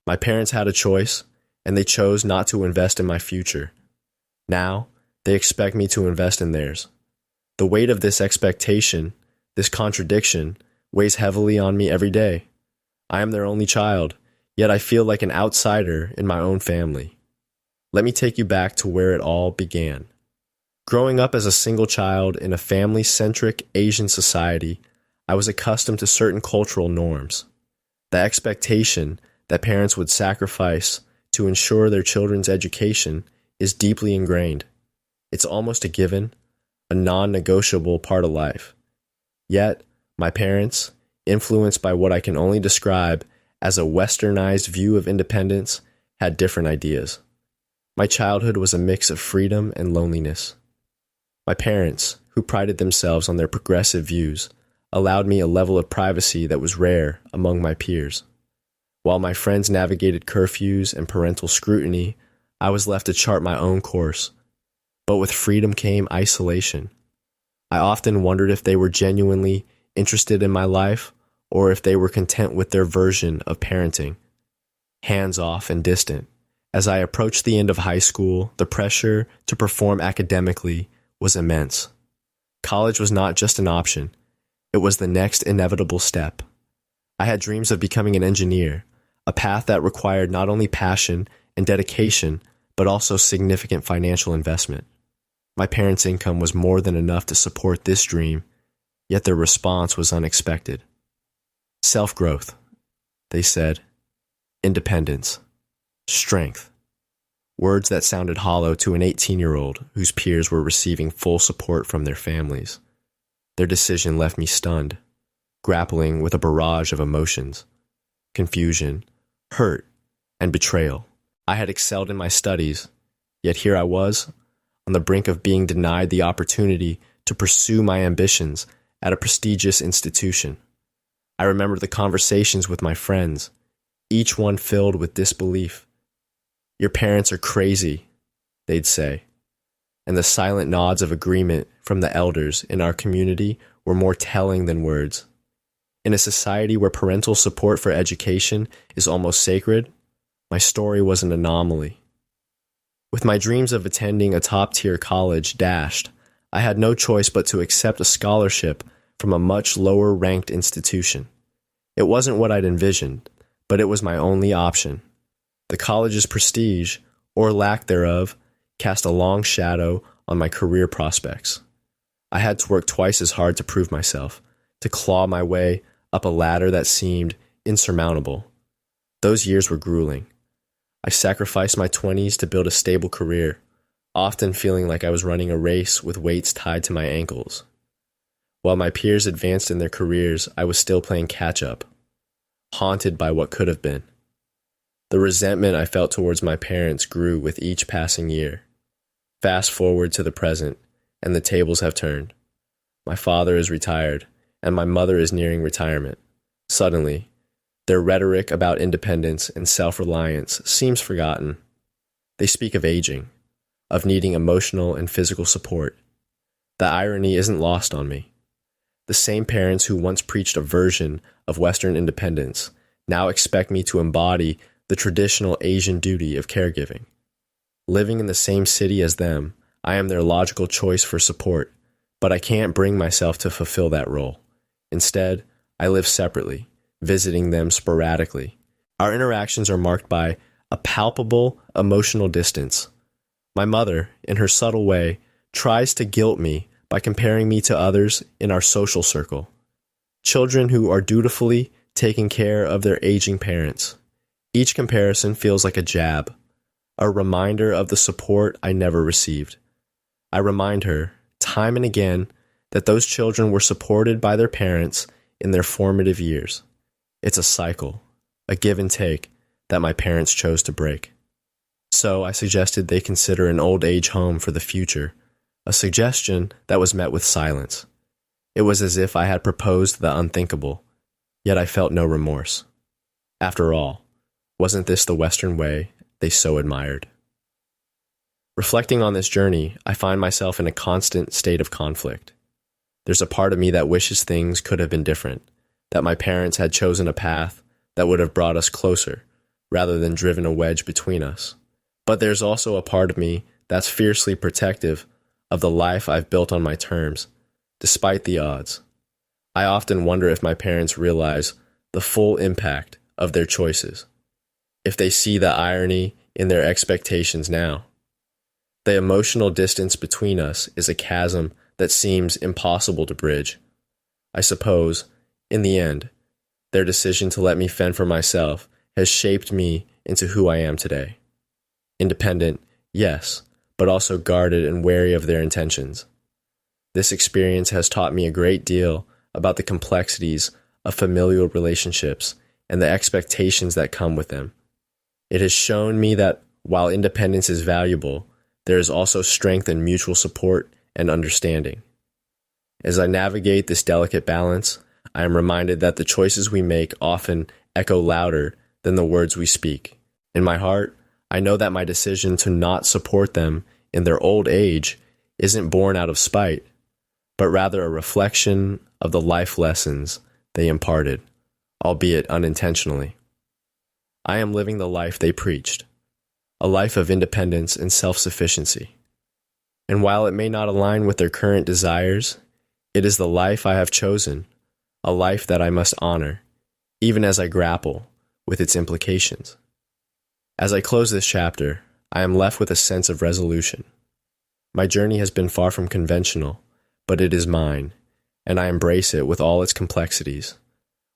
My parents had a choice, and they chose not to invest in my future. Now, they expect me to invest in theirs. The weight of this expectation, this contradiction, weighs heavily on me every day. I am their only child, yet I feel like an outsider in my own family. Let me take you back to where it all began. Growing up as a single child in a family-centric Asian society, I was accustomed to certain cultural norms. The expectation that parents would sacrifice to ensure their children's education is deeply ingrained. It's almost a given, a non-negotiable part of life. Yet, my parents, influenced by what I can only describe as a westernized view of independence, had different ideas. My childhood was a mix of freedom and loneliness. My parents, who prided themselves on their progressive views, allowed me a level of privacy that was rare among my peers. While my friends navigated curfews and parental scrutiny, I was left to chart my own course. But with freedom came isolation. I often wondered if they were genuinely interested in my life or if they were content with their version of parenting. Hands off and distant. As I approached the end of high school, the pressure to perform academically was immense. College was not just an option. It was the next inevitable step. I had dreams of becoming an engineer, a path that required not only passion and dedication, but also significant financial investment. My parents' income was more than enough to support this dream, yet their response was unexpected. Self-growth, they said. Independence. Strength. Words that sounded hollow to an 18-year-old whose peers were receiving full support from their families. Their decision left me stunned, grappling with a barrage of emotions. Confusion, hurt, and betrayal. I had excelled in my studies, yet here I was, on the brink of being denied the opportunity to pursue my ambitions at a prestigious institution. I remember the conversations with my friends, each one filled with disbelief. "Your parents are crazy," they'd say, and the silent nods of agreement from the elders in our community were more telling than words. In a society where parental support for education is almost sacred, my story was an anomaly. With my dreams of attending a top-tier college dashed, I had no choice but to accept a scholarship from a much lower-ranked institution. It wasn't what I'd envisioned, but it was my only option. The college's prestige, or lack thereof, cast a long shadow on my career prospects. I had to work twice as hard to prove myself, to claw my way up a ladder that seemed insurmountable. Those years were grueling. I sacrificed my 20s to build a stable career, often feeling like I was running a race with weights tied to my ankles. While my peers advanced in their careers, I was still playing catch-up, haunted by what could have been. The resentment I felt towards my parents grew with each passing year. Fast forward to the present, and the tables have turned. My father is retired, and my mother is nearing retirement. Suddenly, their rhetoric about independence and self-reliance seems forgotten. They speak of aging, of needing emotional and physical support. The irony isn't lost on me. The same parents who once preached a version of Western independence now expect me to embody the traditional Asian duty of caregiving. Living in the same city as them, I am their logical choice for support, but I can't bring myself to fulfill that role. Instead, I live separately, visiting them sporadically. Our interactions are marked by a palpable emotional distance. My mother, in her subtle way, tries to guilt me by comparing me to others in our social circle. Children who are dutifully taking care of their aging parents. Each comparison feels like a jab, a reminder of the support I never received. I remind her, time and again, that those children were supported by their parents in their formative years. It's a cycle, a give and take, that my parents chose to break. So I suggested they consider an old age home for the future, a suggestion that was met with silence. It was as if I had proposed the unthinkable, yet I felt no remorse. After all, wasn't this the Western way they so admired? Reflecting on this journey, I find myself in a constant state of conflict. There's a part of me that wishes things could have been different, that my parents had chosen a path that would have brought us closer, rather than driven a wedge between us. But there's also a part of me that's fiercely protective of the life I've built on my terms, despite the odds. I often wonder if my parents realize the full impact of their choices, if they see the irony in their expectations now. The emotional distance between us is a chasm that seems impossible to bridge. I suppose, in the end, their decision to let me fend for myself has shaped me into who I am today. Independent, yes, but also guarded and wary of their intentions. This experience has taught me a great deal about the complexities of familial relationships and the expectations that come with them. It has shown me that while independence is valuable, there is also strength in mutual support and understanding. As I navigate this delicate balance, I am reminded that the choices we make often echo louder than the words we speak. In my heart, I know that my decision to not support them in their old age isn't born out of spite, but rather a reflection of the life lessons they imparted, albeit unintentionally. I am living the life they preached, a life of independence and self-sufficiency. And while it may not align with their current desires, it is the life I have chosen, a life that I must honor, even as I grapple with its implications. As I close this chapter, I am left with a sense of resolution. My journey has been far from conventional, but it is mine, and I embrace it with all its complexities.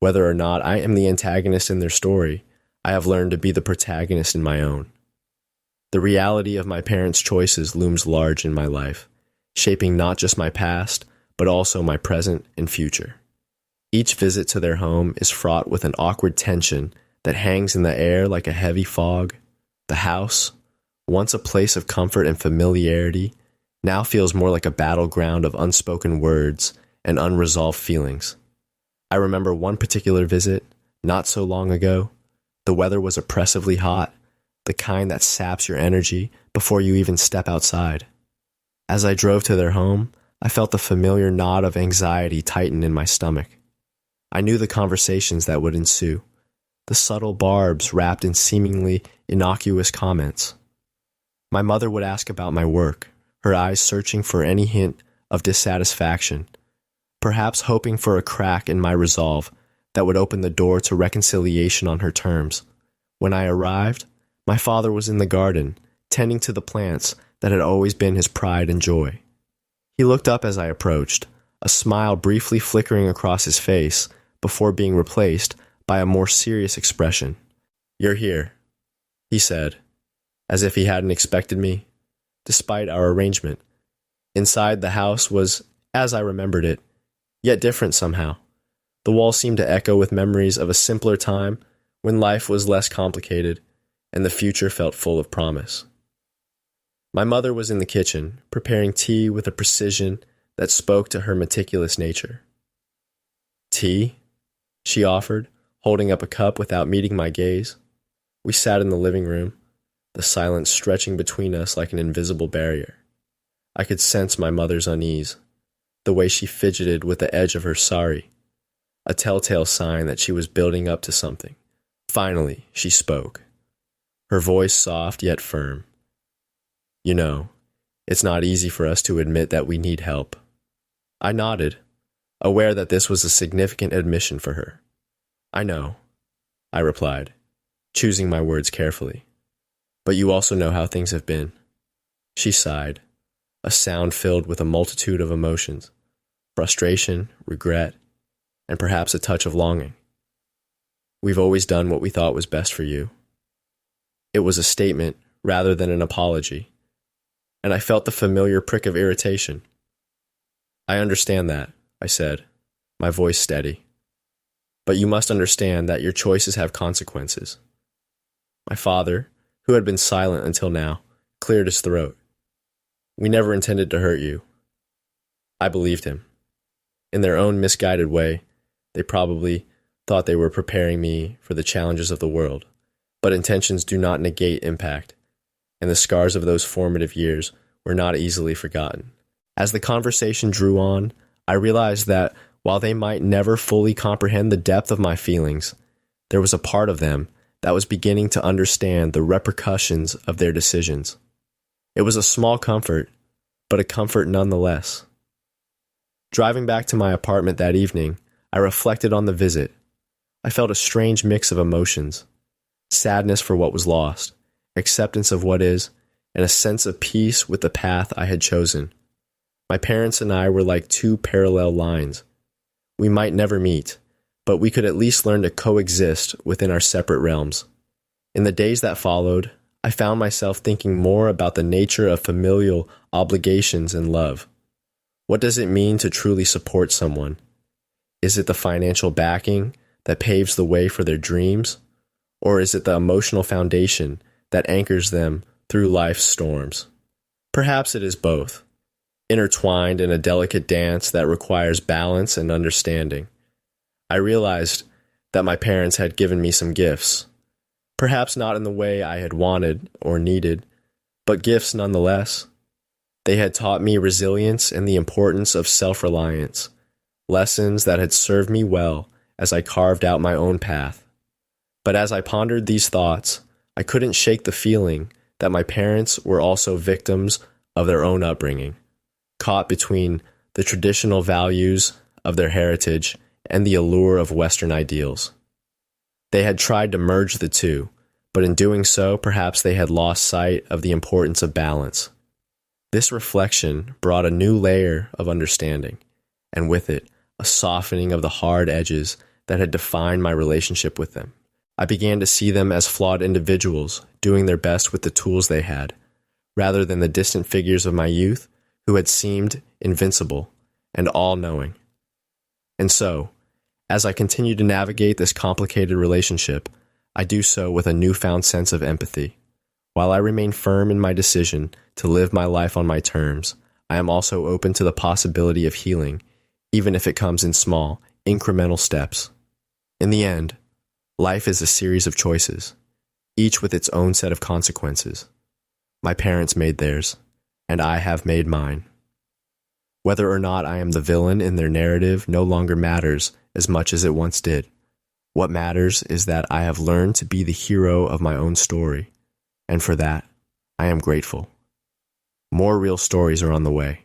Whether or not I am the antagonist in their story, I have learned to be the protagonist in my own. The reality of my parents' choices looms large in my life, shaping not just my past, but also my present and future. Each visit to their home is fraught with an awkward tension that hangs in the air like a heavy fog. The house, once a place of comfort and familiarity, now feels more like a battleground of unspoken words and unresolved feelings. I remember one particular visit, not so long ago. The weather was oppressively hot, the kind that saps your energy before you even step outside. As I drove to their home, I felt the familiar knot of anxiety tighten in my stomach. I knew the conversations that would ensue, the subtle barbs wrapped in seemingly innocuous comments. My mother would ask about my work, her eyes searching for any hint of dissatisfaction, perhaps hoping for a crack in my resolve that would open the door to reconciliation on her terms. When I arrived, my father was in the garden, tending to the plants that had always been his pride and joy. He looked up as I approached, a smile briefly flickering across his face before being replaced by a more serious expression. "You're here," he said, as if he hadn't expected me, despite our arrangement. Inside, the house was as I remembered it, yet different somehow. The walls seemed to echo with memories of a simpler time when life was less complicated and the future felt full of promise. My mother was in the kitchen, preparing tea with a precision that spoke to her meticulous nature. "Tea?" she offered, holding up a cup without meeting my gaze. We sat in the living room, the silence stretching between us like an invisible barrier. I could sense my mother's unease, the way she fidgeted with the edge of her sari, a telltale sign that she was building up to something. Finally, she spoke, her voice soft yet firm. "You know, it's not easy for us to admit that we need help." I nodded, aware that this was a significant admission for her. "I know," I replied, choosing my words carefully. "But you also know how things have been." She sighed, a sound filled with a multitude of emotions, frustration, regret, and perhaps a touch of longing. "We've always done what we thought was best for you." It was a statement rather than an apology, and I felt the familiar prick of irritation. "I understand that," I said, my voice steady. "But you must understand that your choices have consequences." My father, who had been silent until now, cleared his throat. "We never intended to hurt you." I believed him. In their own misguided way, they probably thought they were preparing me for the challenges of the world, but intentions do not negate impact, and the scars of those formative years were not easily forgotten. As the conversation drew on, I realized that while they might never fully comprehend the depth of my feelings, there was a part of them that was beginning to understand the repercussions of their decisions. It was a small comfort, but a comfort nonetheless. Driving back to my apartment that evening, I reflected on the visit. I felt a strange mix of emotions: sadness for what was lost, acceptance of what is, and a sense of peace with the path I had chosen. My parents and I were like two parallel lines. We might never meet, but we could at least learn to coexist within our separate realms. In the days that followed, I found myself thinking more about the nature of familial obligations and love. What does it mean to truly support someone? Is it the financial backing that paves the way for their dreams? Or is it the emotional foundation that anchors them through life's storms? Perhaps it is both, intertwined in a delicate dance that requires balance and understanding. I realized that my parents had given me some gifts, perhaps not in the way I had wanted or needed, but gifts nonetheless. They had taught me resilience and the importance of self-reliance, lessons that had served me well as I carved out my own path. But as I pondered these thoughts, I couldn't shake the feeling that my parents were also victims of their own upbringing, caught between the traditional values of their heritage and the allure of Western ideals. They had tried to merge the two, but in doing so, perhaps they had lost sight of the importance of balance. This reflection brought a new layer of understanding, and with it, a softening of the hard edges that had defined my relationship with them. I began to see them as flawed individuals doing their best with the tools they had, rather than the distant figures of my youth who had seemed invincible and all-knowing. And so, as I continue to navigate this complicated relationship, I do so with a newfound sense of empathy. While I remain firm in my decision to live my life on my terms, I am also open to the possibility of healing, even if it comes in small, incremental steps. In the end, life is a series of choices, each with its own set of consequences. My parents made theirs, and I have made mine. Whether or not I am the villain in their narrative no longer matters as much as it once did. What matters is that I have learned to be the hero of my own story, and for that, I am grateful. More real stories are on the way.